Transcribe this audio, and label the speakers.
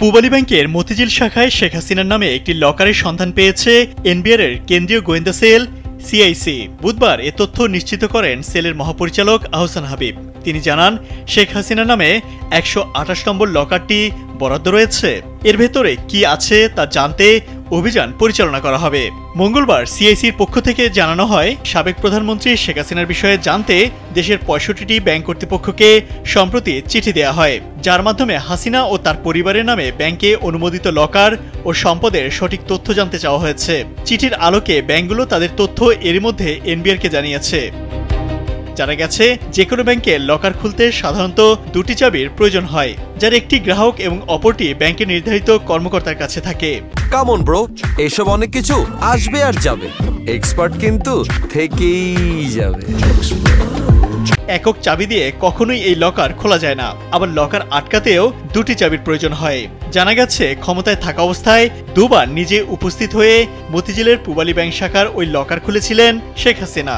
Speaker 1: পূবালী ব্যাংকের মতিঝিল শাখায় শেখ হাসিনার নামে একটি লকারের সন্ধান পেয়েছে এনবিআর এর কেন্দ্রীয় গোয়েন্দা সেল সিআইসি। বুধবার এ তথ্য নিশ্চিত করেন সেলের মহাপরিচালক আহসান হাবিব। তিনি জানান, শেখ হাসিনার নামে ১২৮ নম্বর লকারটি বরাদ্দ রয়েছে। এর ভেতরে কি আছে তা জানতে অভিযান পরিচালনা করা হবে। মঙ্গলবার সিআইসির পক্ষ থেকে জানানো হয়, সাবেক প্রধানমন্ত্রী শেখ হাসিনার বিষয়ে জানতে দেশের ৬৫টি ব্যাংক কর্তৃপক্ষকে সম্প্রতি চিঠি দেওয়া হয়, যার মাধ্যমে হাসিনা ও তার পরিবারের নামে ব্যাংকে অনুমোদিত লকার ও সম্পদের সঠিক তথ্য জানতে চাওয়া হয়েছে। চিঠির আলোকে ব্যাংকগুলো তাদের তথ্য এরই মধ্যে এনবিআরকে জানিয়েছে। জানা গেছে, যে কোনো ব্যাংকে লকার খুলতে সাধারণত দুটি চাবির প্রয়োজন হয়, যার একটি গ্রাহক এবং অপরটি ব্যাংকের নির্ধারিত কর্মকর্তার কাছে থাকে।
Speaker 2: কাম অন ব্রো, এসব অনেক কিছু আসবে আর যাবে, এক্সপার্ট কিন্তু থেকেই যাবে।
Speaker 1: একক চাবি দিয়ে কখনোই এই লকার খোলা যায় না, আবার লকার আটকাতেও দুটি চাবির প্রয়োজন হয়। জানা গেছে, ক্ষমতায় থাকা অবস্থায় দুবার নিজে উপস্থিত হয়ে মতিঝিলের পূবালী ব্যাংক শাখার ওই লকার খুলেছিলেন শেখ হাসিনা।